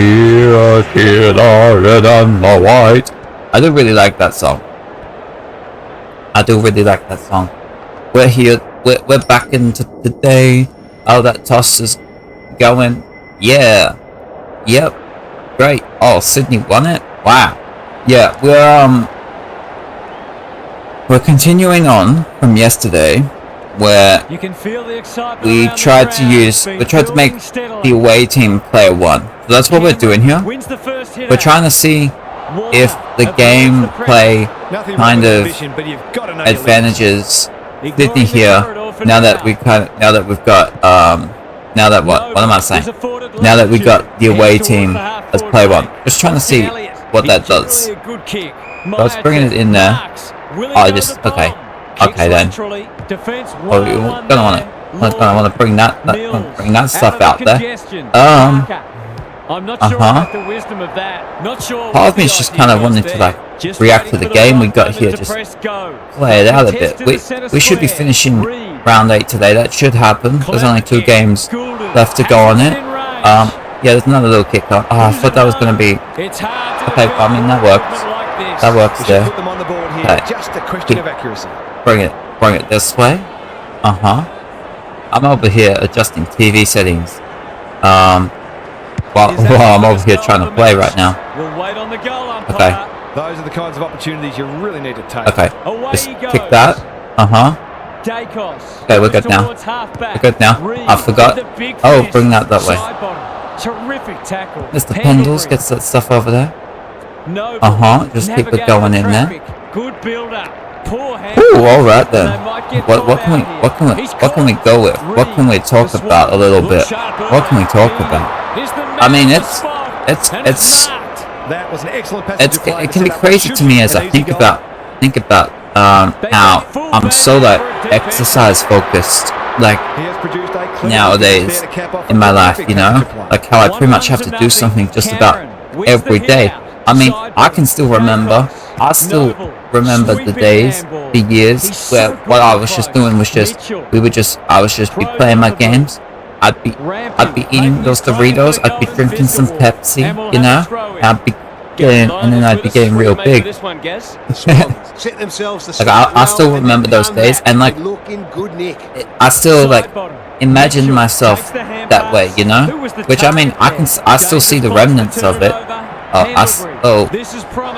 here, here, the red and the white. I do really like that song. We're here. We're back into the day. Oh, that toss is going. Yeah. Yep. Great. Oh, Sydney won it. Wow. Yeah, we're continuing on from yesterday, where you can feel the excitement we tried to make the away team player one. So that's what we're doing here. We're trying to see if the gameplay kind of advantages Sydney here. Now that we've got now that we got the away team as player one. Just trying to see what that does. So let's bring it in there. Oh, okay then. Oh, you're gonna want to bring that stuff out there. I'm not sure about the wisdom of that. Not sure. Part of me is just kind of wanting to like react to the game we got here, just play it out a bit. We should be finishing round 8 today. That should happen. There's only 2 games left to go on it. Yeah, there's another little kick on. Oh, I thought that was gonna be. Okay, I mean that works. That works there. Okay. Bring it this way. I'm over here adjusting TV settings. Well, I'm over here trying to play right now. Okay. Those are the kinds of opportunities you really need to take. Okay. Just kick that. Okay, we're good now. I forgot. Oh, bring that way. Terrific tackle. Mr. Pendles gets that stuff over there. Just keep it going in there. Good build up. Ooh, all right then. What can we go with? What can we talk about a little bit? What can we talk about? I mean, it can be crazy to me as I think about how I'm so like exercise focused like nowadays in my life, you know, like how I pretty much have to do something just about every day. I mean, I still remember the days, the years where what I was just doing was I was just be playing my games. I'd be eating those Doritos. I'd be drinking some Pepsi, you know. I'd be getting real big. Like I still remember those days, and like I still like imagine myself that way, you know. Which I mean, I still see the remnants of it.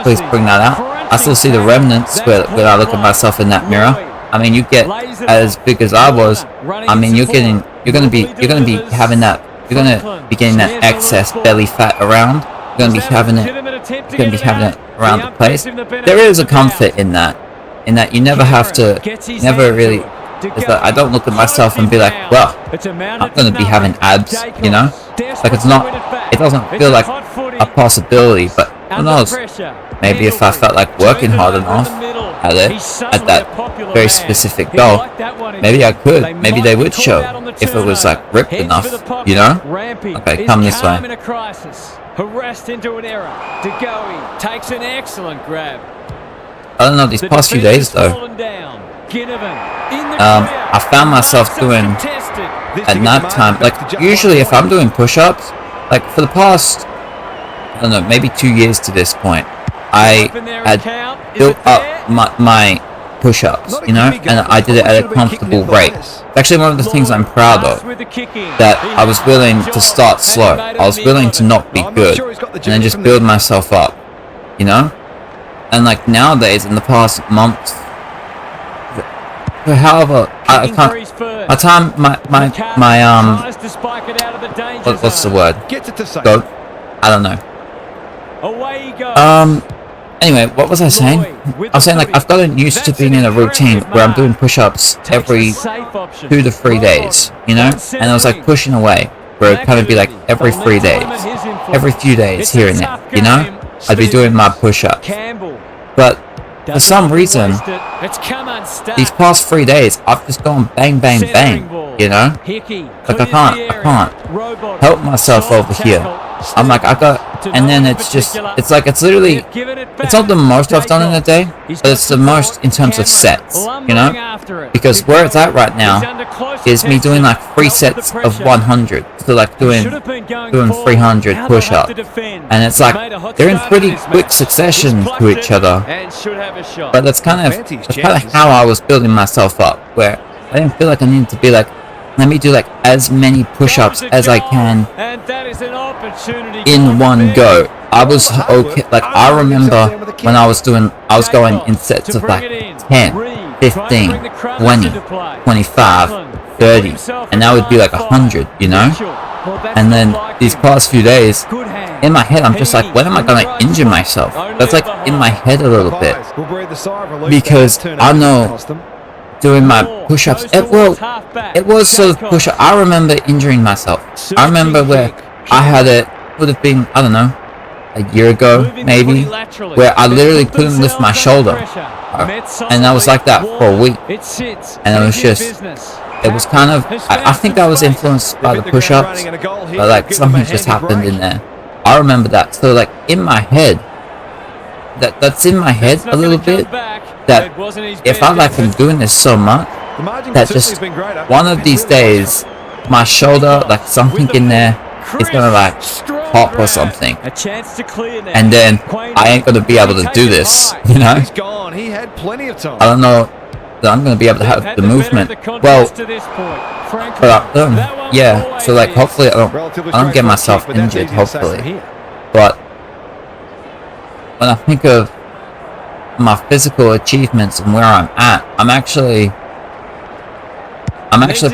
Please bring that out. I still see the remnants when I look at myself in that mirror. I mean, you get as big as I was. I mean, you're gonna be getting that excess belly fat around. You're gonna be having it around the place. There is a comfort in that you never have to, it's like I don't look at myself and be like, well, I'm gonna be having abs, you know? Like it doesn't feel like a possibility, but who knows? Maybe if I felt like working hard enough at that very specific goal, maybe I could. Maybe they would show if it was like ripped enough, you know? Okay, come this way. Harassed into an error. DeGoey takes an excellent grab. I don't know, these past few days though, I found myself doing at night time, like usually if I'm doing push-ups, like for the past, I don't know, maybe 2 years to this point, I had built up my push-ups, you know, and I did it at a comfortable rate. It's actually one of the things I'm proud of, that I was willing to start slow. I was willing to not be good, and then just build myself up, you know? And like nowadays, in the past months, however, I can't, what's the word? Go? I don't know. Anyway, what was I saying? I was saying like I've gotten used to being in a routine where I'm doing push-ups every 2 to 3 days, you know? And I was like pushing away, where it'd kind of be like every 3 days, every few days here and there, you know? I'd be doing my push-ups. But for some reason, these past 3 days, I've just gone bang, bang, bang, you know? Like I can't help myself over here. I'm like, and then it's like, it's literally, it's not the most I've done in a day, but it's the most in terms of sets, you know? Because where it's at right now is me doing like 3 sets of 100s, to like doing 300 push-ups, and it's like they're in pretty quick succession to each other. But that's kind of how I was building myself up, where I didn't feel like I needed to be like, let me do like as many push-ups as I can in one go. I was okay. Like I remember when I was going in sets of like 10, 15, 20, 25, 30, and that would be like 100, you know? And then these past few days, in my head, I'm just like, when am I gonna injure myself? That's like in my head a little bit, because I know doing my push-ups, it was sort of push-up. I remember injuring myself. I remember where I had it, would have been, I don't know, a year ago maybe, where I literally couldn't lift my shoulder, and I was like that for a week, and it was just, it was kind of, I think I was influenced by the push-ups, but like something just happened in there. I remember that. So like in my head, that's in my head a little bit, that if I like am doing this so much, that just one of these days my shoulder, like something in there is gonna like pop or something, and then I ain't gonna be able to do this, you know? I don't know that I'm gonna be able to have the movement. Well, but yeah, so like hopefully I don't get myself injured, hopefully. But when I think of my physical achievements and where I'm at, I'm actually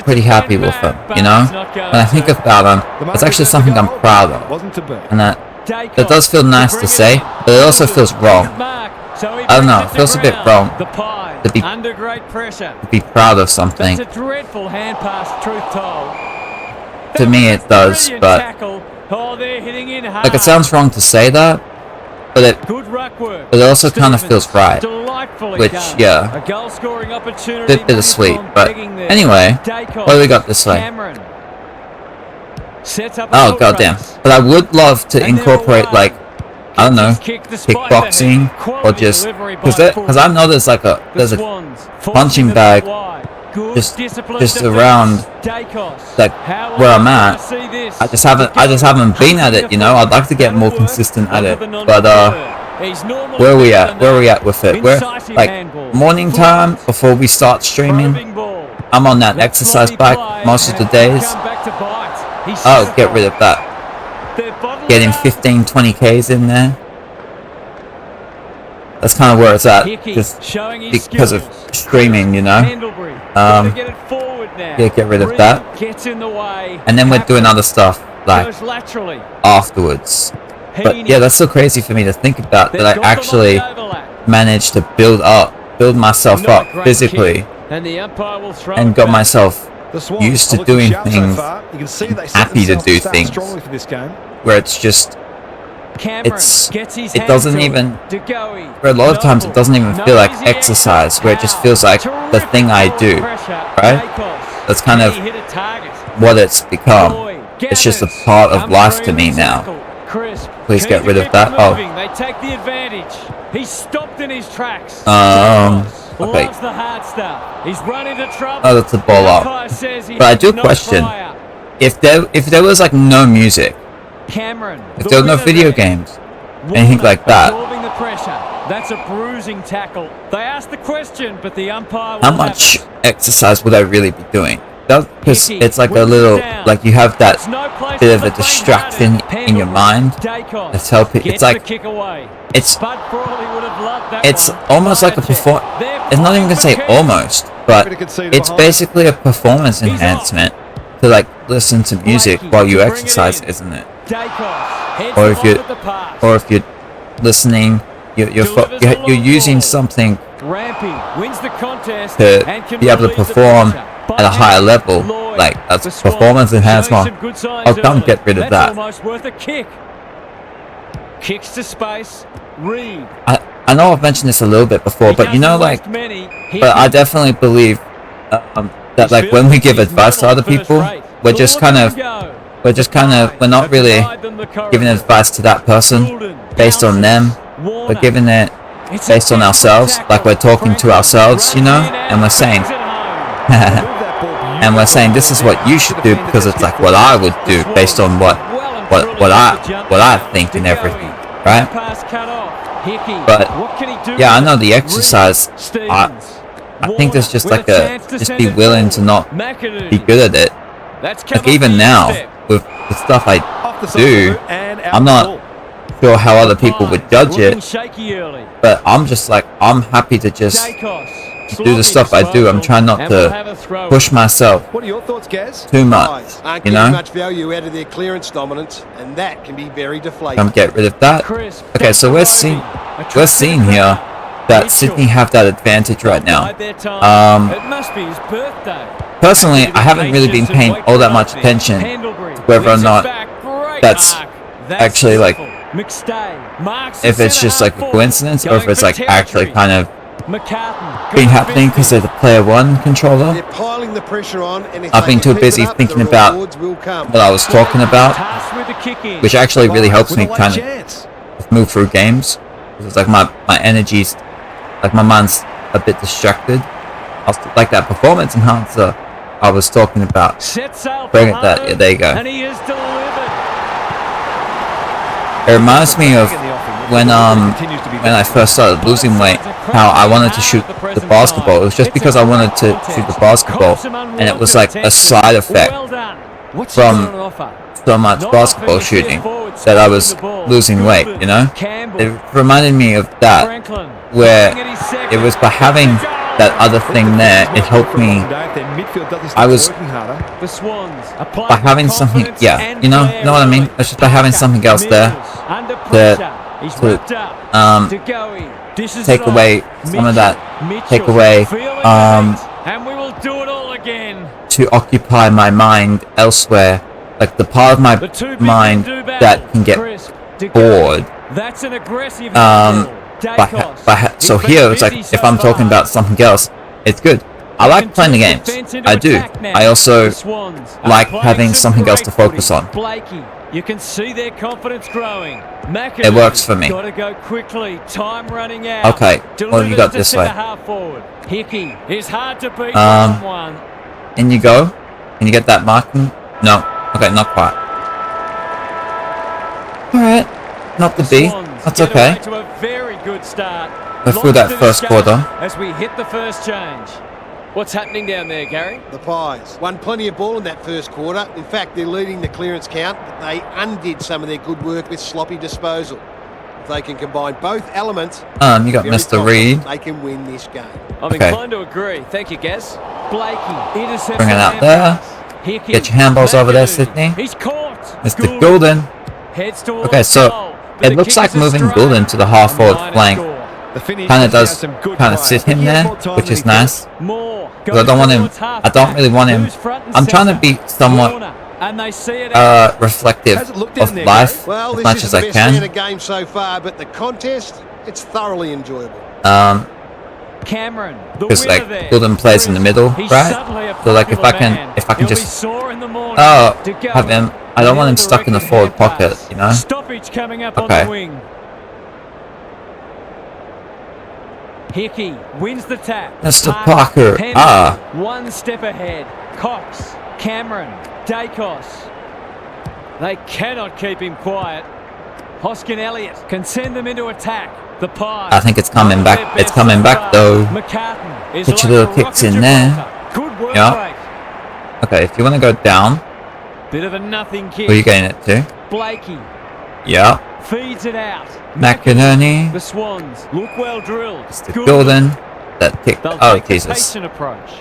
pretty happy with them, you know? When I think about them, it's actually something I'm proud of, and that does feel nice to say, but it also feels wrong. I don't know, it feels a bit wrong to be proud of something. To me it does, but like it sounds wrong to say that, but it also kind of feels right, which, yeah, a bit bittersweet. But anyway, what do we got this way? Oh goddamn! But I would love to incorporate, like, I don't know, kickboxing, or just because I know there's a punching bag just around like where I'm at. I just haven't been at it, you know. I'd like to get more consistent at it, but where are we at with it? We're like morning time before we start streaming. I'm on that exercise bike most of the days. Oh, get rid of that. Getting 15-20 Ks in there. That's kind of where it's at, just because of streaming, you know. Yeah, get rid of that. And then we're doing other stuff like afterwards. But yeah, that's so crazy for me to think about, that I actually managed to build myself up physically and got myself used to doing things, happy to do things, where it's just, it doesn't even, for a lot of times it doesn't even feel like exercise, where it just feels like the thing I do, right? That's kind of what it's become. It's just a part of life to me now. Please get rid of that. Oh. They take the advantage. He's stopped in his tracks. Okay. He's run into trouble. Oh, that's a ball up. But I do question, if there was like no music, if there were no video games, anything like that, that's a bruising tackle. They asked the question, but the umpire. How much exercise would I really be doing? Because it's like a little, like you have that bit of a distraction in your mind. It's helping. It's like it's almost like a it's not even gonna say almost, but it's basically a performance enhancement to like listen to music while you exercise, isn't it? Or if you're listening, you're using something to be able to perform at a higher level, like that's performance enhancement. Oh, don't get rid of that. Kicks to space. Reed. I know I've mentioned this a little bit before, but you know, like, but I definitely believe that like when we give advice to other people, we're not really giving advice to that person based on them. We're giving it based on ourselves, like we're talking to ourselves, you know, and we're saying, and we're saying this is what you should do because it's like what I would do based on what I think and everything, right? But yeah, I know the exercise. I think there's just like just be willing to not be good at it. Like even now with the stuff I do, I'm not sure how other people would judge it, but I'm just like, I'm happy to just do the stuff I do. I'm trying not to push myself What are your thoughts, Gaz? too much, Aren't you getting know? much value out of their clearance dominance, and that can be very deflating. Come get rid of that. Okay, so we're seeing here that Sydney have that advantage right now. It must be his birthday. Personally, I haven't really been paying all that much attention to whether or not that's actually like, if it's just like a coincidence or if it's like actually kind of been happening because they're the player 1 controller. They're piling the pressure on, and if I've they been can too keep busy it up, thinking the about rewards will come. what I was talking about, which actually really helps me With a kind late of chance. move through games. It's like my energy's, like my mind's a bit distracted. I was like that performance enhancer I was talking about. Bring it that, yeah, there you go. And he has delivered. It reminds me of when I first started losing weight, how I wanted to shoot the basketball. It was just because I wanted to shoot the basketball, and it was like a side effect from so much basketball shooting that I was losing weight, you know? It reminded me of that, where it was by having that other thing there, it helped me. I was by having something, yeah, you know what I mean? It's just by having something else there to take away some of that, take away and we will do it all again. to occupy my mind elsewhere, like the part of my mind that can get bored. That's an aggressive So here it's like, if I'm talking about something else, it's good. I like playing the games. I do. I also like having something else to focus on. You can see their confidence growing. It works for me. Gotta go quickly. Time running out. Okay, well you got this way. Hickey is hard to beat one. In you go. Can you get that marking? No. Okay, not quite. Alright. Not the B. That's okay. To a very good start. We're through that first quarter. As we hit the first change. What's happening down there, Gary? The Pies won plenty of ball in that first quarter. In fact, they're leading the clearance count, but they undid some of their good work with sloppy disposal. If they can combine both elements, You got very Mr. Reed. they can win this game. I'm Okay. inclined to agree. Thank you, Gaz. Blakey intercepts. Bring it out there. Hickey. Get your handballs over there, Sydney. He's caught. Mr. Good. Goulden. Heads towards Okay, so goal, but it the looks kick like is a moving strike. Goulden to the half forward Minor flank score. The finish kind of has does some good kind of players. sit him He has there, more time which than is he nice. More. Because I don't want him. I don't really want him. I'm trying to be somewhat And they see it reflective How's it look down of there, life Well, as this much is as the I best standard can. game so far, but the contest, it's thoroughly enjoyable. Cameron, Because like Goulden plays in the middle, right? So like if I can just have him. I don't want him stuck in the forward pocket, you know. Stoppage coming up on Okay. the wing. Hickey wins the tap. Mr. Parker. Ah. One step ahead. Cox, Cameron, Dacos. They cannot keep him quiet. Hoskin Elliott can send them into attack. The Pies. I think it's coming back. It's coming back though. McCartan is Put your like little a kicks rocket in there. Gibraltar. Good work Yeah. rate. Okay, if you want to go down, Bit of a nothing kick. where are you getting it to? Blakey Yeah. feeds it out. McInerney. The Swans look well drilled. Mr. Good. Goulden. That kick. They'll Oh take the Jesus. patient approach.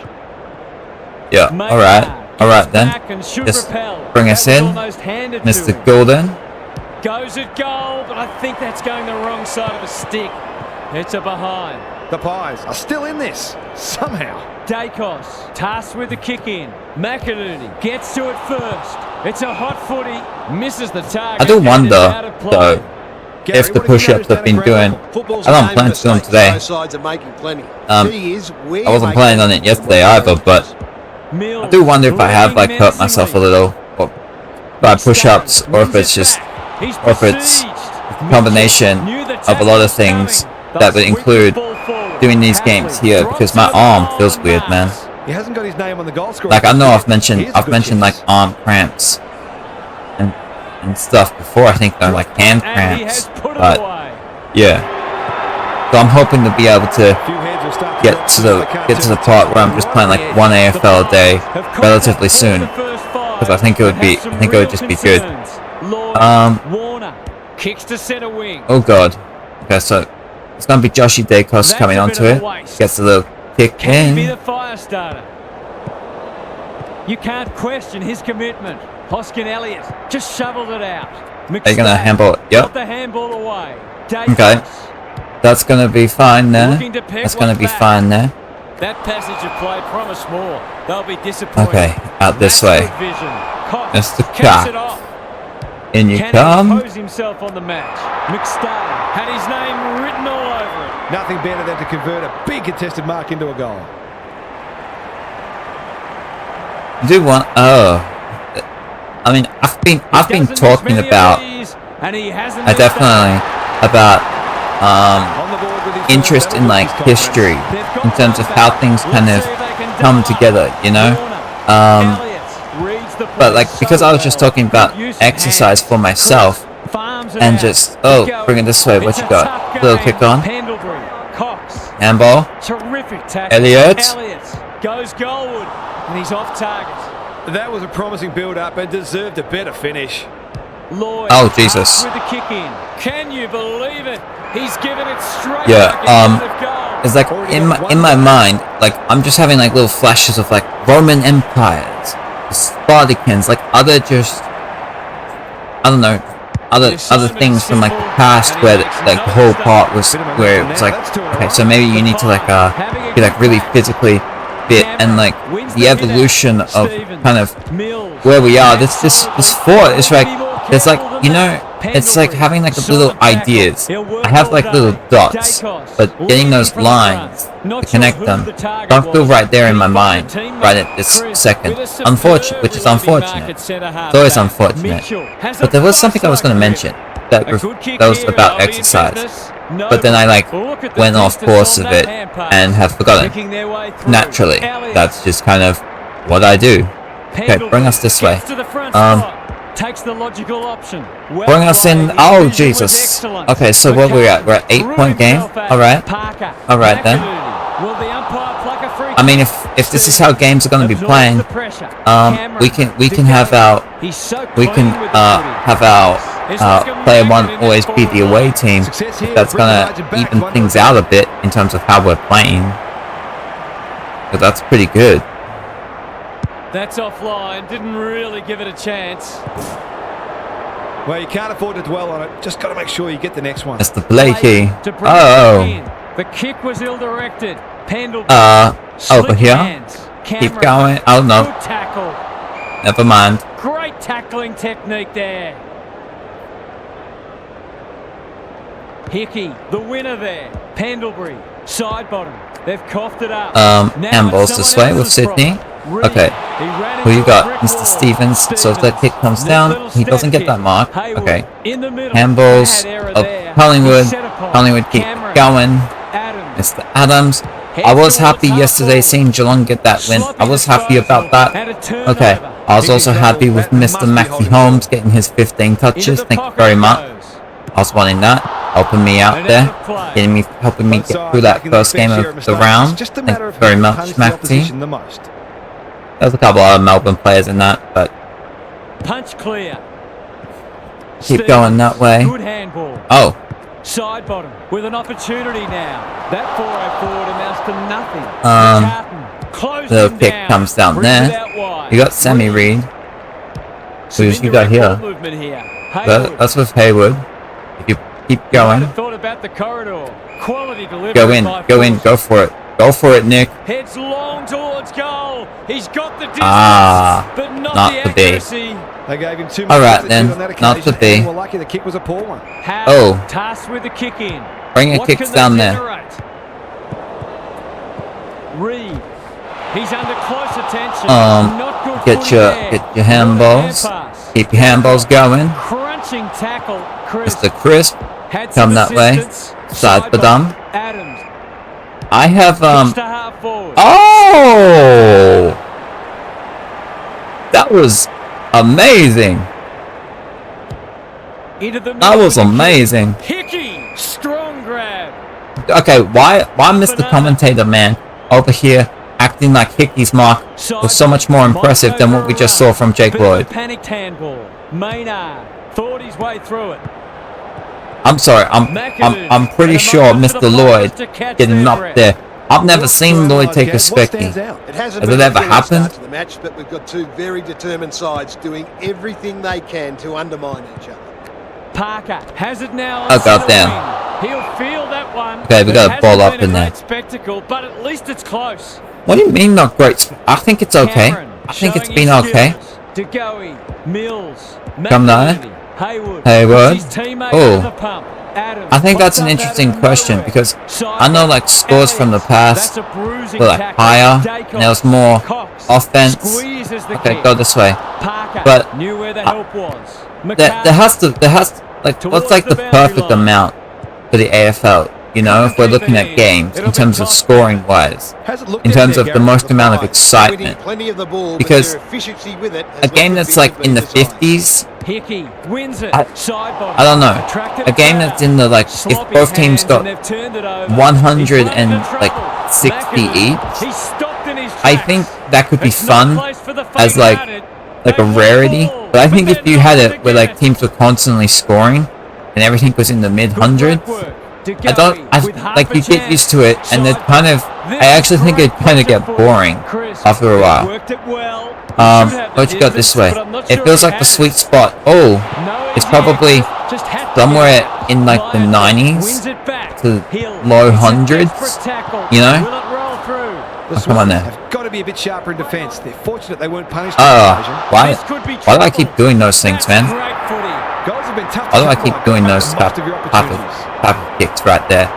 Yeah. Maynard All right. All right gets then. back and should Just repel. bring That us was in, almost handed to Mr. him. Goulden. Goes at goal, but I think that's going the wrong side of a stick. It's a behind. The Pies are still in this, somehow. Dacos tasked with the kick in. McInerney gets to it first. It's a hot footy. Misses the target. I do and wonder, it's out of play. though, Gary, if the what have you push-ups noticed I've been down doing. the Football's I a don't game plan of to do them mistakes. today. Both sides are making plenty. Key is where I wasn't you planning make on it yesterday either, but Mills I do wonder if I have like leading hurt myself a menacingly. little or by push-ups, or if it's just or if it's a combination of a lot of things that would include doing these games here, because my arm feels weird, man. He hasn't got his name on the goal scorer. Like I know I've mentioned Here's a good like chance. arm cramps and stuff before. I think they're like hand And he has cramps, put it but away. yeah. So I'm hoping to be able to A few heads will start get to the part where I'm just playing like one AFL a day relatively soon, because I think it would just be good. Warner kicks to centre wing. Oh god. Okay, so it's gonna be Joshy Dacos coming onto it. Gets a little kick Can he be in. the fire starter? You can't question his commitment. Hoskin Elliott just shoveled it out. Are you gonna handball it? Yep. Got the handball away. Okay. That's gonna be fine there. That's gonna be fine there. That passage of play promised more. They'll be disappointed. Okay, out this way. That's good vision. Cox That's the kicks cock. it off. In you Can he come. impose himself on the match? McStay had his name written all over it. Nothing better than to convert a big contested mark into a goal. Do want? Oh, I mean, I've been talking about. I definitely about On the board with his interest in like history in terms of how things kind of come together, you know. But like because I was just talking about exercise for myself and just bring it this way. What you got? Little kick on. Handball. Terrific tackle. Elliott goes goalward and he's off target. That was a promising build-up and deserved a better finish. Lloyd Oh, Jesus. with the kick in. Can you believe it? He's given it straight Yeah, back in front of goal. It's like in my mind, like I'm just having like little flashes of like Roman empires, the Spartacans, like other just I don't know, other things from like the past where like the whole part was where it was like okay, so maybe you need to like be like really physically fit and like the evolution of kind of where we are. This fort is like it's like you know it's like having like little ideas. I have like little dots, but getting those lines to connect them don't feel right there in my mind right at this second. Unfortunate, which is unfortunate. It's always unfortunate. But there was something I was going to mention that was about exercise. But then I like went off course of it and have forgotten. Naturally, that's just kind of what I do. Okay, bring us this way. Takes the logical option. Bring us in. Oh Jesus. Okay, so what we're at? We're at 8-point game. All right. All right then. I mean, if this is how games are going to be playing, we can have our player one always be the away team. If that's gonna even things out a bit in terms of how we're playing, but that's pretty good. That's offline. Didn't really give it a chance. Well, you can't afford to dwell on it. Just got to make sure you get the next one. That's the Blakey. Oh. The kick was ill-directed. Pendlebury. Over here. Keep going. Oh no. Good tackle. Never mind. Great tackling technique there. Hickey, the winner there. Pendlebury, side bottom. They've coughed it up. Handballs this way with Sydney. Okay. Who you got? Mr. Stevens. So if that kick comes down, he doesn't get that mark. Okay. Handballs of Collingwood. Collingwood keep going. Mr. Adams. I was happy yesterday seeing Geelong get that win. I was happy about that. Okay. I was also happy with Mr. Maxie Holmes getting his 15 touches. Thank you very much. I was wanting that. Helping me out there. Helping me get through that first game of the round. Thank you very much, Maxie. There's a couple of Melbourne players in that, but punch clear. Keep going that way. Good handball. Oh. Side bottom with an opportunity now. That 4-0 forward amounts to nothing. The kick comes down there. You got Sammy Reed. Who's you got here? That's with Haywood. If you keep going. Thought about the corridor. Quality delivery. Go in, go for it. Go for it, Nick. Heads long towards goal. He's got the distance, but not the accuracy. They gave him 2 minutes. All right then, not to be. Well, lucky the kick was a poor one. Oh. Tasked with the kick in. Bring your kicks down there. Reed. He's under close attention. Not good get your handballs. Keep your handballs going. Crunching tackle. Mr. Crisp. Come that way. Side Badam. Adams. I have Pitch to half forward. Oh! That was amazing. Into the That was amazing. Hickey, strong grab. Okay, why Mr. Commentator man over here acting like Hickey's mark was so much more impressive than what we just saw from Jake Lloyd? Panicked handball. Maynard thought his way through it. I'm sorry, I'm pretty sure Mr. Lloyd getting up there. I've never seen Lloyd take a specky. It hasn't Has been it a ever brilliant start happened? to the match, but we've got two very determined sides doing everything they can to undermine each other. Parker has it now. Oh, goddamn. He'll feel that one. Okay, we got a ball up in there. Spectacle, but at least it's close. What do you mean not great? I think it's okay. I think it's been okay. Degoe, Mills, Come now. Hayward. Hayward. Oh. Adams. I think that's an interesting question because I know like scores from the past were like higher and there was more offense. Okay, go this way. But knew where the help was. there has to like what's like the perfect amount for the AFL, you know, if we're looking at games in terms of scoring wise, in terms of the most amount of excitement, because a game that's like in the 50s, Hickey wins it. I don't know, a game that's in the like, if both teams got 160 each, I think that could be fun as like a rarity. But I think if you had it where like teams were constantly scoring and everything was in the mid hundreds, I like you get used to it, and it kind of, I actually think it kind of get boring after a while. What you got this way? It feels like the sweet spot. Oh, it's probably somewhere in like the 90s to low hundreds, you know? Oh, come on there. Have got to be a bit sharper in defence. They're fortunate they weren't punished. Why do I keep doing those things, man? Goals have been tough. Why do I keep doing those type of kicks right there?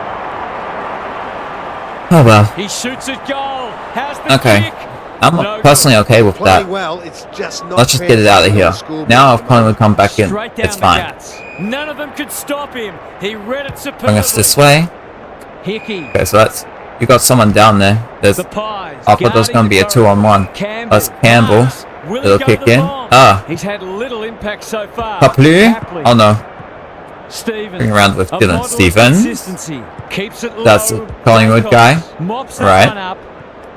Oh well. He shoots at goal. How's the Okay. kick? I'm personally okay with that. It's just not Let's just get it out of here. Now if Collingwood come back in, Straight down it's the fine. guts. None of them could stop him. He read it superbly. Bring us this way. Hickey. Okay, so that's, you got someone down there. There's, The Pies. I thought there's going to be a 2-on-1. That's Campbell. Little kick in. He's had little impact so far. Papley. Oh no. Stevens. Bring around with A Dylan model of Stevens. consistency. Keeps it low. That's a Collingwood guy. Mops that Right. one up.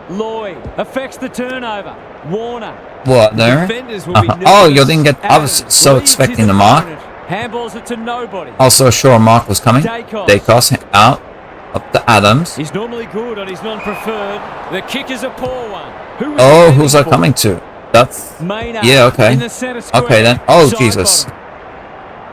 Lloyd affects the turnover. Warner. What there? Defenders will be Oh, you nervous. didn't get. I was Adams so leads expecting his the mark. opponent. Handballs it to nobody. Also sure a mark was coming. Dacos out. Up to Adams. He's normally good on his non-preferred. The kick is a poor one. Who is Oh, defending who's that for? coming to? That's... Maynard Yeah, okay. in the centre square. Okay then. Oh, Side Jesus. bottom.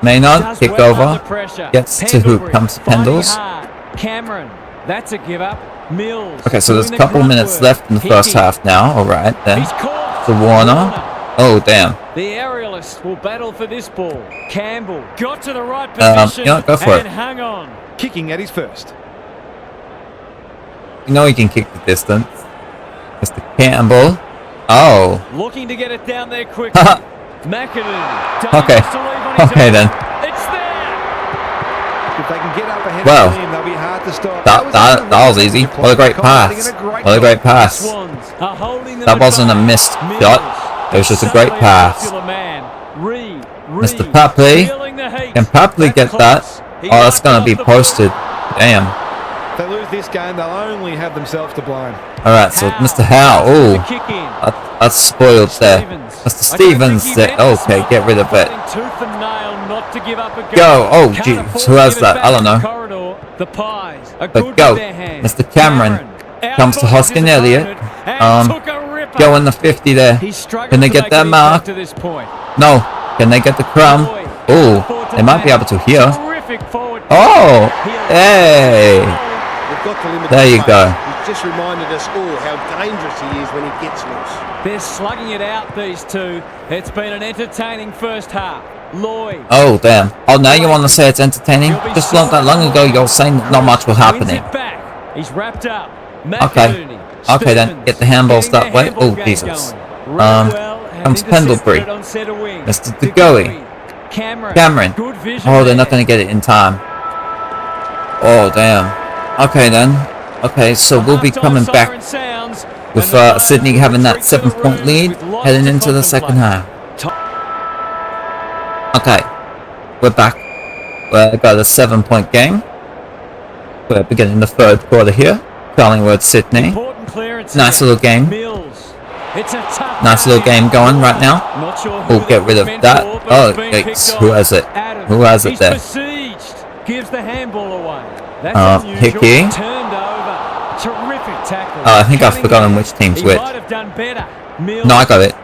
Maynard, Does kick well over. under pressure. Gets to who? Pendlebury Comes to fighting Pendles. hard. Cameron, that's a give up. Mills. Okay, so there's a doing the couple grunt minutes work. left in the first Hickey. half now. Alright then. He's caught. To Warner. Oh, damn. The aerialist will battle for this ball. Campbell got to the right position you know what, go for and it. hung on. Kicking at his first. You know he can kick the distance. Mr. Campbell. Oh. Looking to get it down there quickly. McAdoo. Okay. Okay then. It's there. If they can get up ahead Well, of the team, they'll be hard to stop. That was easy. What a great pass. What a great pass. Swans are holding them That wasn't a at bay. missed Mills, shot. It was just a great suddenly pass. popular man. Reed, Mr. Papley. feeling the heat. Can Papley That's get that? close. He Oh, that's knocked gonna off be the ball. posted. Damn. If they lose this game, they'll only have themselves to blame. Alright, so Mr. Howe. The Oh, kick in. that's spoiled there. Stevens. Mr. I don't think Stevens he there. meant to Okay, stop get rid of it. fighting tooth and nail not to give up a Go. Oh, Can't jeez. afford Who to has give it that? back I don't in the know. corridor. The Pies are But good go. with their hands. Mr. Cameron Out comes to bodies Hoskin his Elliott. opponent and took a ripper. Go in the 50 there. He struggled Can they to get make that an mark? impact to this point. No. Can they get the crumb? Lloyd, Oh, forward to they might be Matt. able to here. Terrific forward. Oh, hey. We've got to limit There the you pace. go. He's just reminded us all how dangerous he is when he gets loose. They're slugging it out, these two. It's been an entertaining first half. Lloyd. Oh, damn. Oh, now you want to say it's entertaining? Just not that long ago, you were saying that not much was Wins happening. it back. He's wrapped up. Okay. McAdoo. Okay, then. Stevens Get the handballs getting that way. their handball Oh, game Jesus. going. Ran well and Comes intercepted Pendlebury. it on centre wing. Mr. Degoe. Cameron. Good vision Oh, they're not there. going to get it in time. Oh, damn. Okay, then. Okay, so we'll be coming back with Sydney having that 7-point lead heading into the second half. Okay, we're back. We've got a 7-point game. We're beginning the third quarter here. Collingwood, Sydney. Nice little game. Nice little game going right now. We'll get rid of that. Oh, yikes. Who has it? Who has it there? Hickey. I think I've forgotten which team's which. No, I got it.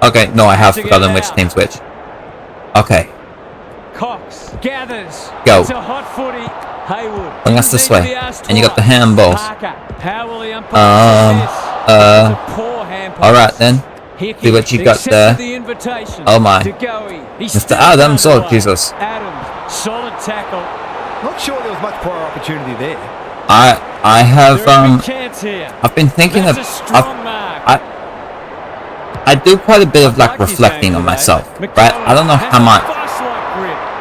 Okay, no, I have forgotten which team's which. Okay. Go. Bring us this way. And you got the handballs. Alright then. See what you got there. Oh my. Mr. Adams, oh Jesus. Not sure there was much prior opportunity there. I have I've been thinking of I do quite a bit of like reflecting on myself, right? I don't know how much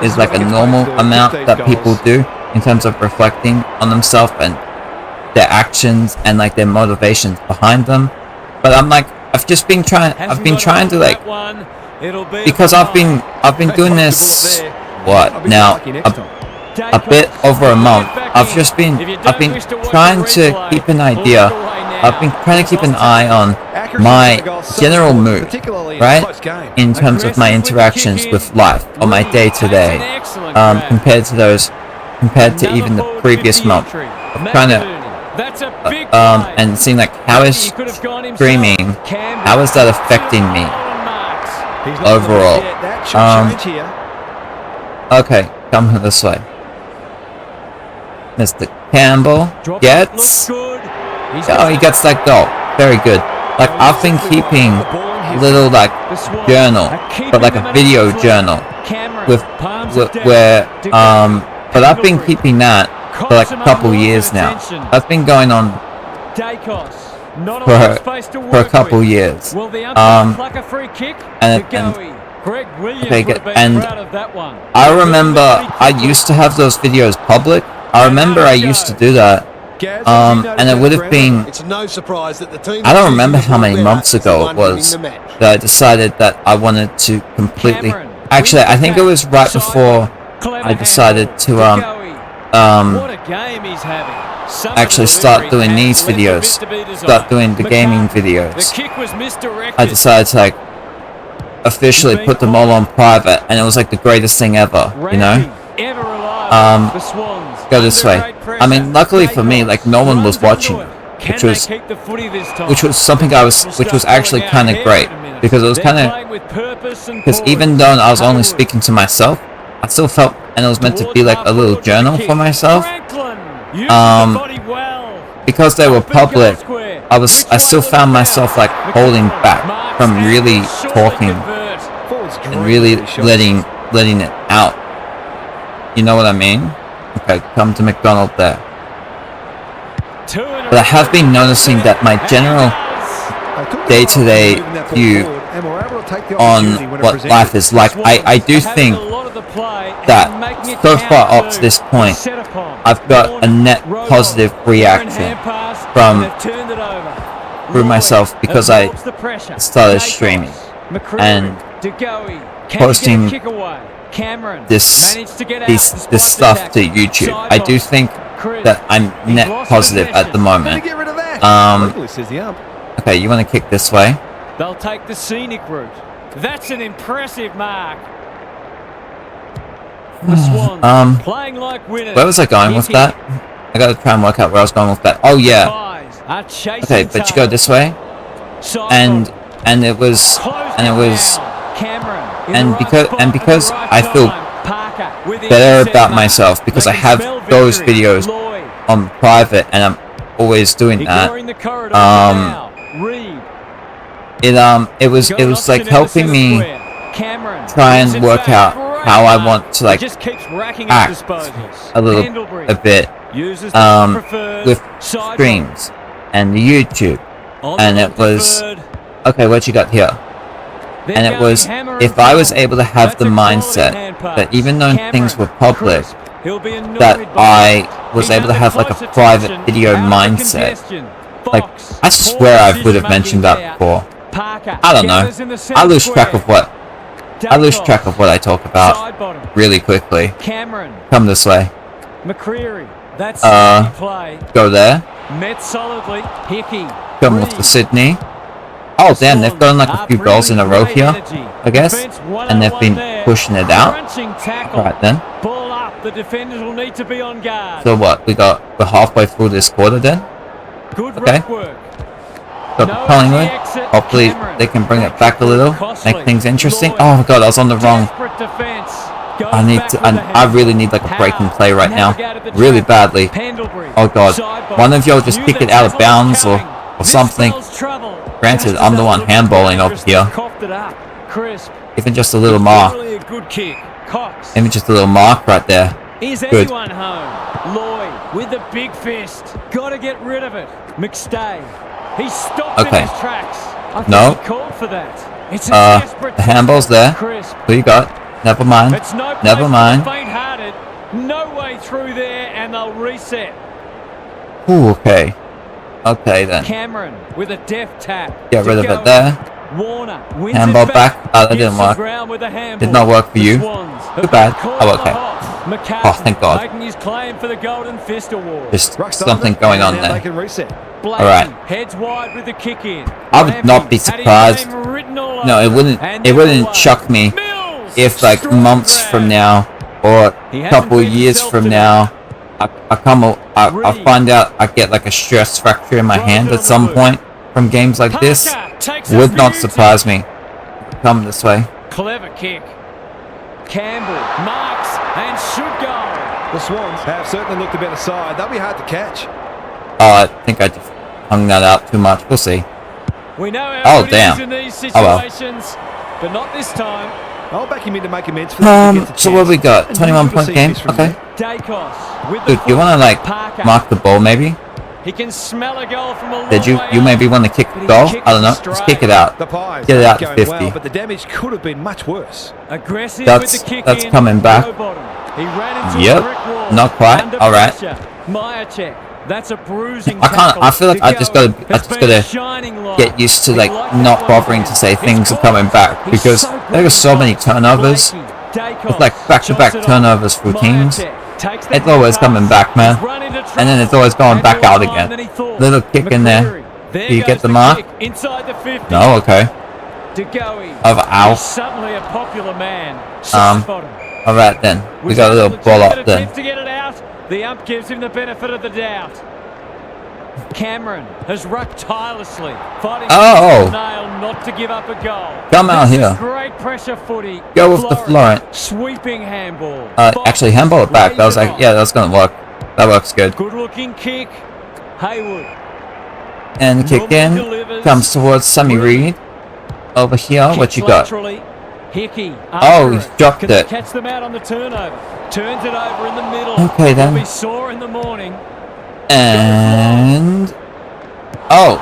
is like a normal amount that people do in terms of reflecting on themselves and their actions and like their motivations behind them. But I'm like, I've been trying to like, because I've been doing this what now a bit over a month. I've been trying to keep an idea. I've been trying to keep an eye on my general mood, right? In terms of my interactions with life or my day to day, compared to even the previous month. I'm trying to and seeing like how is streaming, how is that affecting me overall? Okay, come this way. Mr. Campbell gets. Oh, he gets that goal. Very good. Like I've been keeping a little like journal, but like a video journal with where but I've been keeping that for like a couple years now. That's been going on for a couple years. And I remember I used to have those videos public. I remember I used to do that. And it would have been, I don't remember how many months ago it was that I decided that I wanted to completely, actually I think it was right before I decided to actually start doing these videos, start doing the gaming videos. I decided to like officially put them all on private, and it was like the greatest thing ever, you know? Go this way. I mean, luckily for me, like no one was watching, which was something which was actually kind of great, because it was kind of, because even though I was only speaking to myself, I still felt, and it was meant to be like a little journal for myself. Because they were public, I still found myself like holding back from really talking and really letting it out. You know what I mean? Okay, come to McDonald there. But I have been noticing that my general day-to-day view on what life is like, I do think that so far up to this point, I've got a net positive reaction through myself, because I started streaming and posting this stuff to YouTube. I do think that I'm net positive at the moment. Okay, you want to kick this way? They'll take the scenic route. That's an impressive mark. The Swans playing like winners. Where was I going with that? I gotta try and work out where I was going with that. Oh yeah. Okay, but you go this way, and because I feel better about myself, because I have those videos on private and I'm always doing that. It was like helping me try and work out how I want to like act a bit with streams and YouTube, and it was okay. What you got here? And it was, if I was able to have the mindset that even though things were public, that I was able to have like a private video mindset. Like, I swear I would have mentioned that before. I don't know. I lose track of what I talk about really quickly. Come this way. McCreary. That's play. Go there. Met solidly. Hickey. Come with the Sydney. Oh damn, they've gotten like a few goals in a row here, I guess, and they've been pushing it out. Right then. Ball up. The defenders will need to be on guard. So what? We're halfway through this quarter then. Okay. Got Collingwood. Hopefully they can bring it back a little, make things interesting. Oh my god, I was on the wrong. I really need like a breaking play right now, really badly. Oh god, one of y'all just kick it out of bounds or something. Granted, I'm the one handballing over here. Even just a little mark. Even just a little mark right there. Good. Lloyd with the big fist. Got to get rid of it. McStay. He stopped in his tracks. I think he called for that. It's the handball's there. Who you got? Never mind. Never mind. Faint-hearted. No way through there, and they'll reset. Ooh, okay. Okay then. Cameron with a deft tap. Get rid of it there. Warner handball back. Oh, that didn't work. Did not work for you. Too bad. Oh, okay. Oh, thank God. Making his claim for the Golden Fist Award. Just something going on there. Alright. Heads wide with the kick in. I would not be surprised. No, it wouldn't shock me if like months from now or a couple years from now I find out I get like a stress fracture in my hand at some point from games like this. Would not surprise me. Come this way. Clever kick. Campbell marks and should go. The Swans have certainly looked a better side. That'll be hard to catch. Oh, I think I just hung that out too much. We'll see. We know how it is in these situations, but not this time. I'll back him in to make amends for that. So what have we got? 21-point game? Okay. Dude, you want to like mark the ball maybe? He can smell a goal from a Did you maybe want to kick the goal? I don't know. Just kick it out. Get it out to 50. Well, but the damage could have been much worse. Aggressive that's coming back. Yep. Not quite. All right. That's a bruising. I feel like I just gotta get used to like not bothering to say things are coming back because there are so many turnovers. It's like back-to-back turnovers for teams. It's always coming back, man, and then it's always going back out again. Little kick in there. Do you get the mark? No. Okay. Ow. Suddenly a popular man. All right then. We got a little ball up then. The ump gives him the benefit of the doubt. Cameron has rucked tirelessly, fighting nail not to give up a goal. Come out here. Great pressure footy. Go with the Florent. Sweeping handball. Actually, handball it back. That was like, yeah, that's gonna work. That works good. Good looking kick. Haywood. And kick in. Comes towards Sammy Reed. Over here, what you got? Hickey. Oh, he's dropped it. Catch them out on the turnover. Turns it over in the middle. Okay then. We saw in the morning. And no.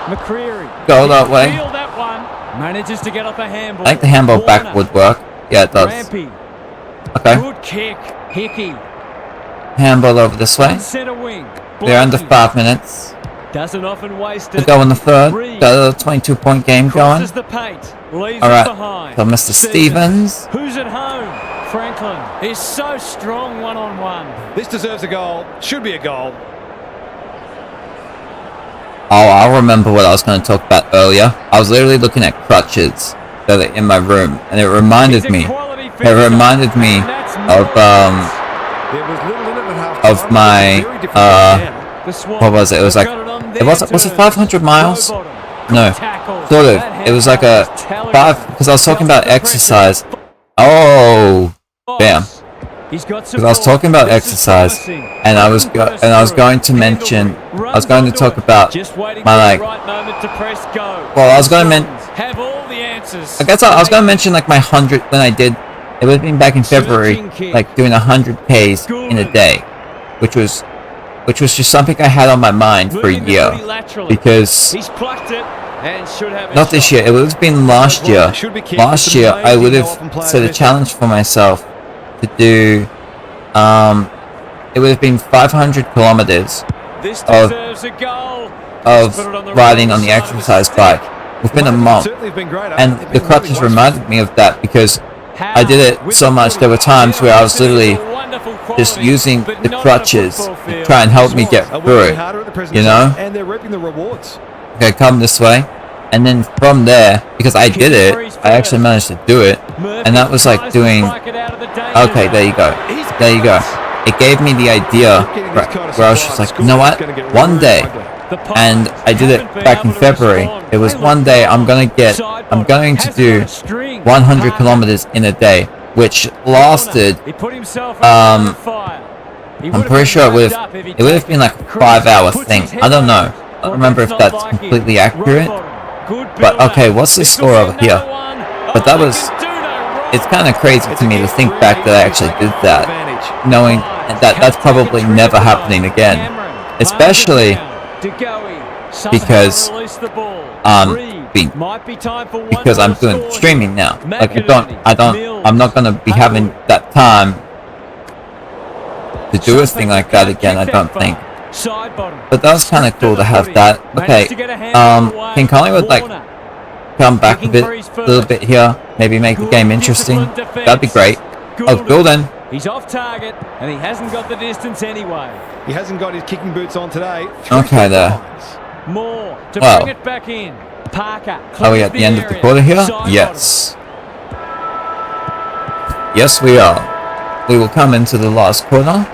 McCreary. Go that way. That one. Manages to get off a handball. I think the handball back would work. Yeah, it does. Rampy. Okay. Good kick. Hickey. Handball over this way. Center wing. They're under 5 minutes. Doesn't often waste it. To go in the third. Got a 22-point game going. Alright. So Mr. Stevens. Who's at home? Franklin is so strong one-on-one. This deserves a goal. Should be a goal. Oh, I'll remember what I was going to talk about earlier. I was literally looking at crutches that are in my room, and it reminded me. It reminded me of my what was it? It was like was it 500 miles? No, sort of. It was like a 5 because I was talking about exercise. Oh, damn. Because I was talking about exercise, and I was going to mention, I was going to talk about my like. Well, I was going to I guess I was going to mention like my 100 when I did. It would have been back in February, like doing 100 Ks in a day, which was just something I had on my mind for a year because. Not this year, it would have been last year. Last year, I would have set a challenge for myself to do it would have been 500 kilometers This of deserves a goal. riding on the exercise bike within a month. Certainly been great. And the crutches reminded me of that because I did it so much. There were times where I was literally just using the crutches to try and help me get through, you know? And they're reaping the rewards. Okay, come this way. And then from there, because I did it, I actually managed to do it. And that was like doing... Okay, there you go. There you go. It gave me the idea where I was just like, you know what? One day, and I did it back in February. It was one day I'm going to do 100 kilometers in a day, which lasted, I'm pretty sure it would have been like a 5-hour thing. I don't know. I don't remember if that's completely accurate. But okay, what's the score over here? But that was, it's kind of crazy to me to think back that I actually did that, knowing that that's probably never happening again. Especially because because I'm doing streaming now. Like I'm not gonna be having that time to do a thing like that again, I don't think. But that was kind of cool to have that. Okay, can Collingwood like come back a little bit here? Maybe make the game interesting. That'd be great. Oh, Golden. He's off target, and he hasn't got the distance anyway. He hasn't got his kicking boots on today. Okay, there. More to bring it back in. Parker. Are we at the end of the quarter here? Yes. Yes, we are. We will come into the last quarter,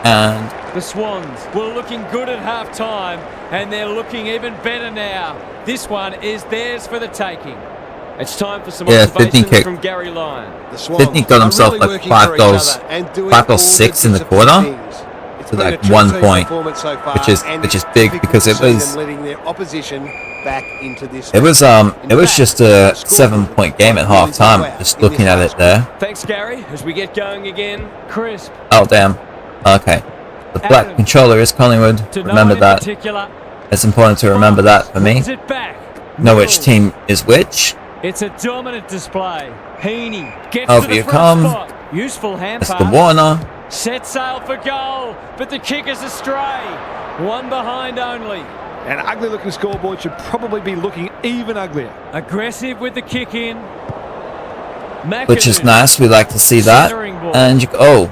and the Swans were looking good at half-time, and they're looking even better now. This one is theirs for the taking. It's time for some observations from Gary Lyon. Sydney got himself like 5 goals, 5 or 6 in the quarter, to like 1 point, which is big because it was just a 7-point game at half time. Just looking at it there. Thanks, Gary. As we get going again, crisp. Oh damn. Okay. The black controller is Collingwood. Remember that. It's important to remember that for me. Know which team is which. It's a dominant display. Heaney gets over you come. Useful hand pass. Mr. Warner. Set sail for goal, but the kick is astray. One behind only. An ugly looking scoreboard should probably be looking even uglier. Aggressive with the kick in. Which is nice. We like to see that. And you go.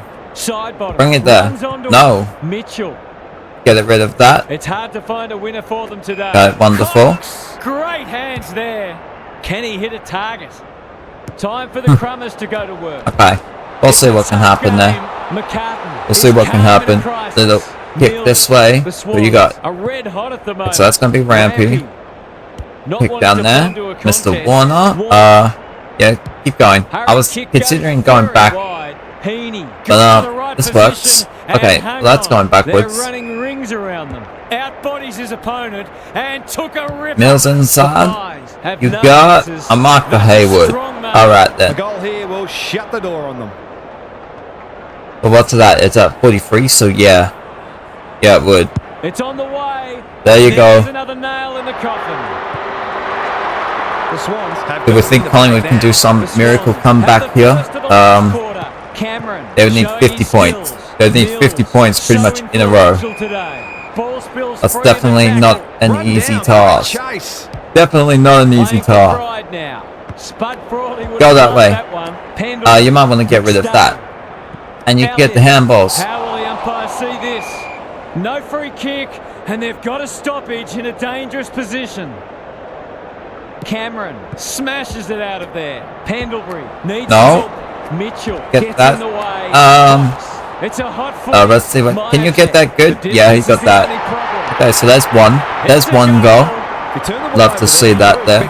Bring it there. No. Mitchell. Get rid of that. It's hard to find a winner for them today. Okay, wonderful. Great hands there. Can he hit a target? Time for the Crummers to go to work. Okay. We'll see what can happen there. We'll see what can happen. Little kick this way. What you got? So that's going to be Rampy. Kick down there. Mr. Warner. Yeah, keep going. I was considering going back. But this works. Okay, well, that's going backwards. Running rings around them. Outbodies his opponent and took a rip. Mills inside. You got a marker Haywood. Alright then. The goal here will shut the door on them. Well, what's that? It's at 43, so yeah. Yeah, it would. It's on the way. There you go. Another nail in the coffin. The Swans have Do we think Collingwood can do some miracle comeback here? They would need 50 points. They would need 50 points pretty much in a row. That's definitely not an easy task. Definitely not an easy task. Go that way. You might want to get rid of that. And you get the handballs. How will the umpire see this? No free kick, and they've got a stoppage in a dangerous position. Cameron smashes it out of there. Pendlebury needs help. Mitchell get that. It's a hot let's see what. Can you get that good? Yeah, he got that. Okay, so there's one. There's one goal. Love to see that there.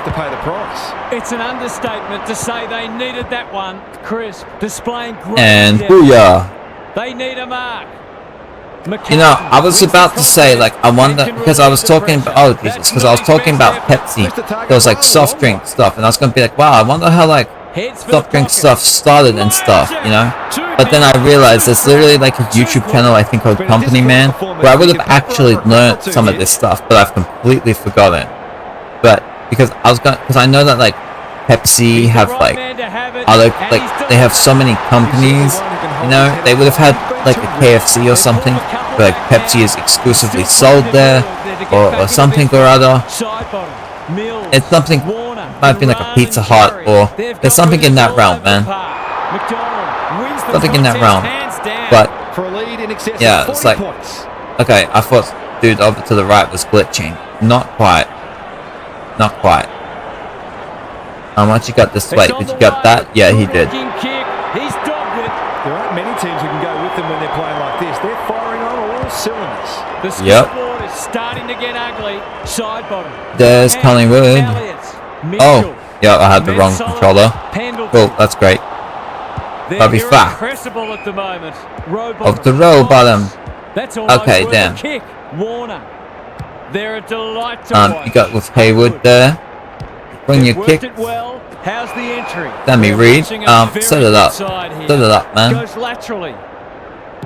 It's an understatement to say they needed that one. Crisp, displaying great and booyah. They need a mark. You know, I was about to say, like, I wonder, because I was talking about, oh Jesus, because I was talking about Pepsi. There was like soft drink stuff, and I was going to be like, wow, I wonder how like soft drink stuff started and stuff, you know? But then I realized there's literally like a YouTube channel, I think, called Company Man, where I would have actually learned some of this stuff, but I've completely forgotten. But because I know that like Pepsi have like other, like they have so many companies You know, they would have had like a KFC or something, where like Pepsi is exclusively sold there, or something or other. It's something, might be like a Pizza Hut, or there's something in that realm, man. Something in that realm. But yeah, it's like, okay, I thought dude over to the right was glitching. Not quite. Not quite. Once you got this way, did you get that? Yeah, he did. There aren't many teams who can go with them when they're playing like this. They're firing on all cylinders. The scoreboard is starting to get ugly. Side bottom. There's Collingwood. Oh, yeah, I had the wrong controller. Cool, that's great. I'll be fast. At the moment. Of the row bottom. That's okay, damn. Kick. Warner. They're a delight to watch. You got with Haywood there. Bring your kick. Well. How's the entry? Let me read. Set it up. Set it up, man. Goes laterally.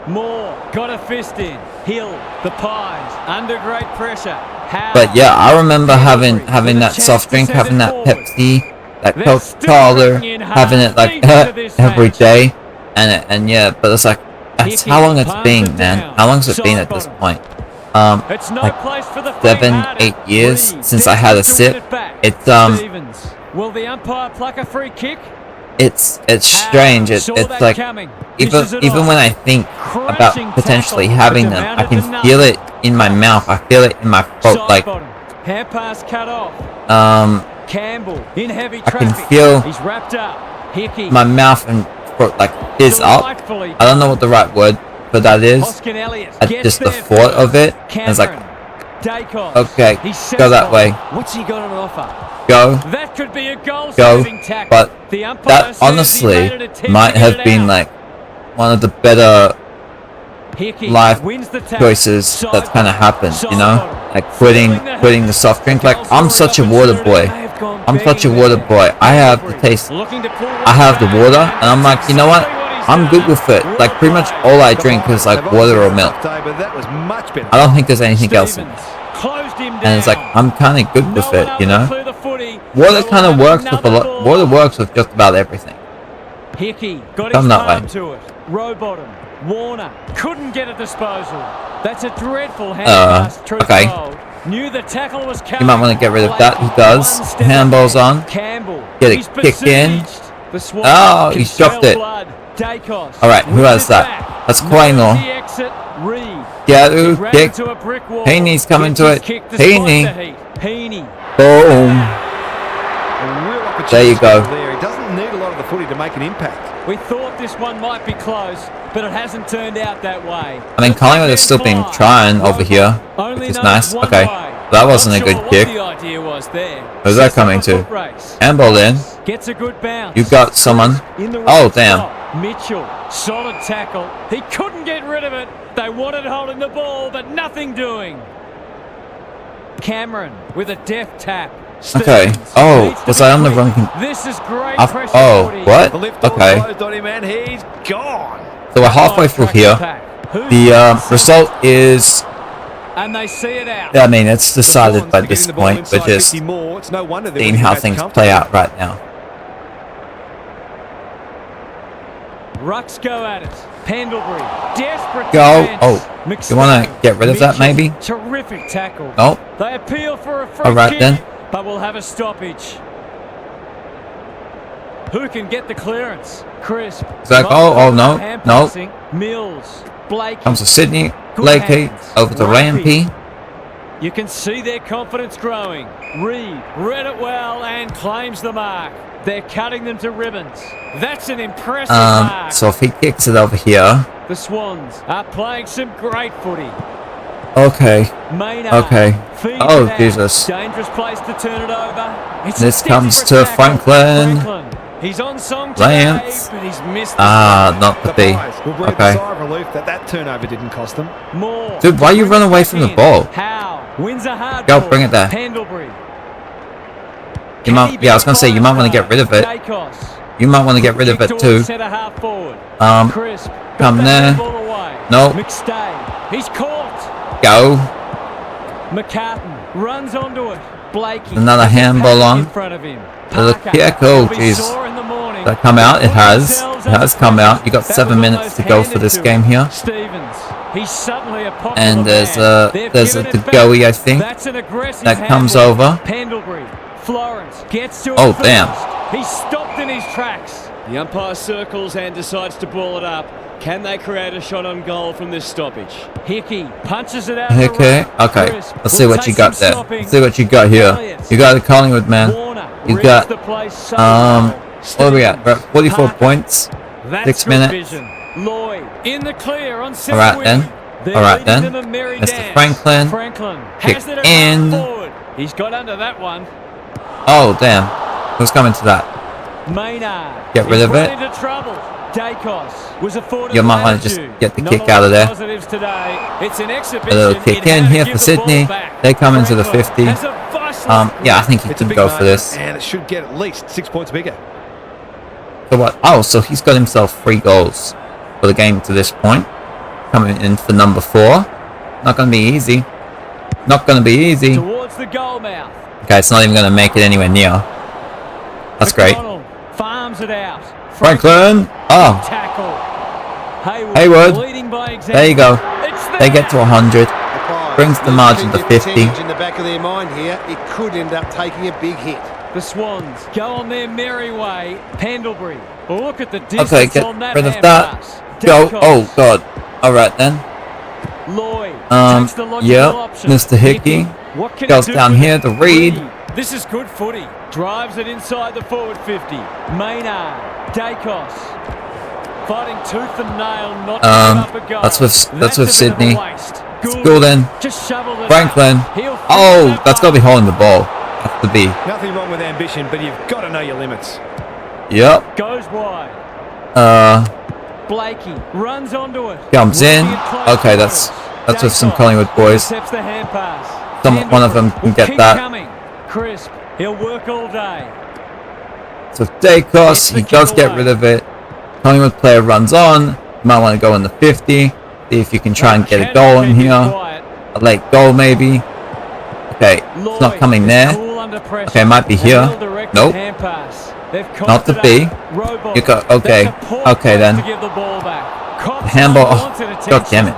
Moore got a fist in. Hill, the Pies, under great pressure. But yeah, I remember having that soft drink, having that Pepsi, that Coca-Cola, having it like every day, and yeah. But it's like that's how long it's been, man. How long has it been at this point? Like 7-8 years since I had a sip. It's Will the umpire pluck a free kick? It's strange. It's like even when I think about potentially having them, I can feel it in my mouth. I feel it in my throat. Like hand pass cut off. Campbell in heavy I can feel He's wrapped up. Hickey. My mouth and throat like fizz up. I don't know what the right word for that is. At just the thought of it, and it's like, okay, go that way. What's he got on offer? Go. That could be a goal But that honestly might have been like one of the better life choices that's kind of happened, you know, like quitting the soft drink. Like I'm such a water boy. I'm such a water boy. I have the taste. I have the water, and I'm like, you know what? I'm good with it. Like pretty much all I drink is like water or milk. I don't think there's anything else in it. And it's like I'm kind of good with it, you know. Water kind of works with a lot. Water works with just about everything. Hickey got his arm to it. Row bottom. Warner couldn't get a disposal. That's a dreadful hand pass. Okay. Knew the tackle was coming. You might want to get rid of that. He does. Handball's on. Campbell. Get it kicked in. Oh, he's dropped it. Alright, who has that? That's Quaynor. Gadu, kick. Heaney's coming to it. Heaney. Boom. There you go. He doesn't need a lot of the footy to make an impact. We thought this one might be close, but it hasn't turned out that way. I mean, Collingwood has still been trying over here, which is nice. Okay, that wasn't a good kick. Who's that coming to? Handball in. Gets a good bounce. You got someone. Oh, damn. Mitchell, solid tackle. He couldn't get rid of it. They wanted holding the ball, but nothing doing. Cameron with a deft tap. Okay. Oh, was I on the wrong? This is great. Oh, what? Okay. He's gone. So we're halfway through here. The result is. And they see it out. I mean, it's decided by this point. We're just seeing how things play out right now. Rucks go at it. Pendlebury, desperate. Go. Oh, you want to get rid of that, maybe? Terrific tackle. Nope. They appeal for a free Alright kick, then. but we'll have a stoppage. Who can get the clearance? Crisp. Zach, oh no, no. Mills, Blake. Comes to Sydney, Blakey, over to Rampy. You can see their confidence growing. Reed read it well and claims the mark. They're cutting them to ribbons. That's an impressive mark. So if he kicks it over here. The Swans are playing some great footy. Okay. Maynard okay. Oh, Jesus. Dangerous place to turn it over. This comes to Franklin. He's on song Lance. today, but he's missed not the B. Okay. Relief that turnover didn't cost them. More. Dude, why you run away from the ball? Howe wins a hard Go, ball. bring it there. Pendlebury. Yeah, I was gonna say you might want to get rid of it. You might want to get rid of it too. Come there. No. He's caught. Go. McCartan runs onto it. Blakey. Another handball on. In front of him. Look here, cool. Jeez. That come out? It has. has come out. You got 7 minutes to go for this game here. Stevens. He's suddenly a popular And there's a to Goey, I think, that comes over. Pendlebury. Florence gets to Oh, damn. He's stopped in his tracks. The umpire circles and decides to ball it up. Can they create a shot on goal from this stoppage? Hickey punches it out. Okay, okay. Let's see what you got there. Let's see what you got here. You got the Collingwood, man. You got, what are we at? We're at 44 points. 6 minutes. Lloyd in the clear on Alright then. Alright then. Mr. Franklin. Kick in. He's got under that one. Oh, damn. Who's coming to that? Maynard. Get rid of it. Into trouble. Dacos was afforded You might want to just get the kick out of there. It's an A little kick in here for Sydney. They come into the 50. Yeah, I think he can go for this. And it should get at least 6 points bigger. So what? Oh, so he's got himself 3 goals for the game to this point. Coming in for number 4. Not going to be easy. Not going to be easy. Towards the goal mouth. Okay, it's not even going to make it anywhere near. That's great. Farms it out. Franklin. Oh. Tackle. Hayward. By there you go. They get to 100. Brings the margin to 50. In the back of their mind here, it could end up taking a big hit. The Swans go on their merry way. Pendlebury. Look at the distance. Okay, get on that rid of that. Go. Oh god. Alright then. Lloyd yeah. Mr. Hickey goes down here to Reed. This is good footy. Drives it inside the forward 50. Maynard. Dacos. Fighting tooth and nail, not to give up a goal. That's with Sydney. Good. Golden. Just shovel it Franklin. Oh, that's got to be holding the ball. Have to be. Nothing wrong with ambition, but you've got to know your limits. Yep. Goes wide. Blakey runs onto it. Comes in. Okay, that's with some Collingwood boys. One of them can get that. Crisp. He'll work all day. So Dacos, he does get rid of it. Collingwood player runs on. Might want to go in the 50. See if you can try and get a goal in here. A late goal maybe. Okay, it's not coming there. Okay, it might be here. Nope. Not to be. You got okay. Okay then. Handball. Oh, god damn it.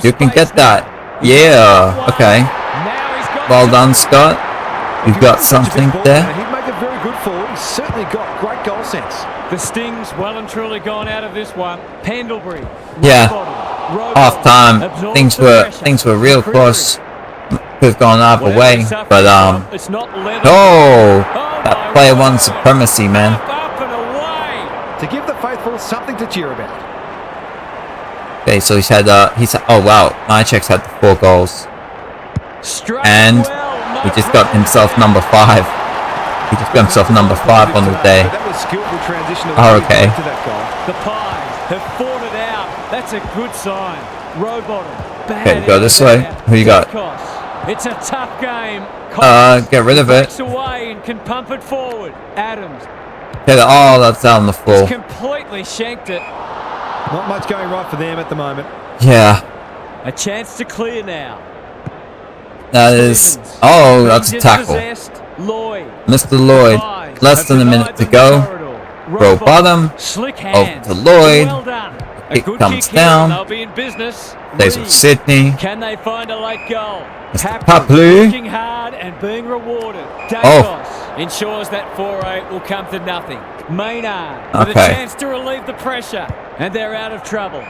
You can get that. Yeah. Okay. Well done, Scott. You've got something there. He'd make a very good forward. He's certainly got great goal sense. The Sting's well and truly gone out of this one. Pendlebury. Yeah. Half time. Things were real close. Could have gone either way, but that player won supremacy, man. To give the faithful something to cheer about. Okay, so he's had oh wow, Mychek's had 4 goals. And he just got himself number 5. He just got himself number 5 on the day. Oh, okay. The Pies have fought it out. That's a good sign. Rowbottom. Okay, go this way. Who you got? It's a tough game. Get rid of it. Away and can pump it forward. Adams. Okay, oh, that's out on the floor. Completely shanked it. Not much going right for them at the moment. Yeah. A chance to clear now. That is. Oh, that's a tackle. Mr. Lloyd. Less than a minute to go. Row bottom. Over to Lloyd. Kick comes down. Stays with Sydney. Can they find a late goal? Mr. Paplu. Working hard and being rewarded. Dacos ensures that 4-8 will come to nothing. Maynard with a chance to relieve the pressure, and they're out of trouble.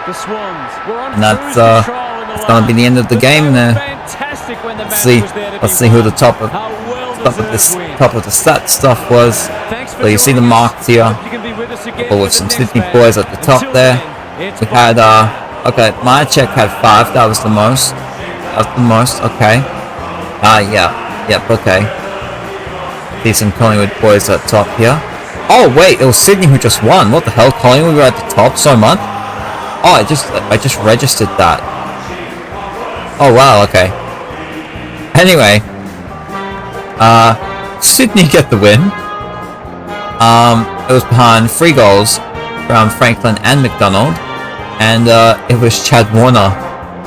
The Swans were on that's going to be the end of the game there. Let's see who the top of the stat stuff was. So you see the marks here. With some Sydney boys at the top there. We had okay, Mychek had 5. That was the most. Okay. Yep. Okay. See some Collingwood boys at top here. Oh wait, it was Sydney who just won. What the hell? Collingwood were at the top so much. Oh, I just registered that. Oh wow, okay. Anyway, Sydney get the win. It was behind 3 goals from Franklin and McDonald, and it was Chad Warner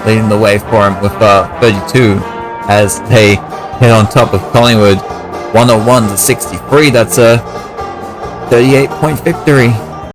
leading the way for him with 32 as they hit on top of Collingwood 101 to 63. That's 38-point victory.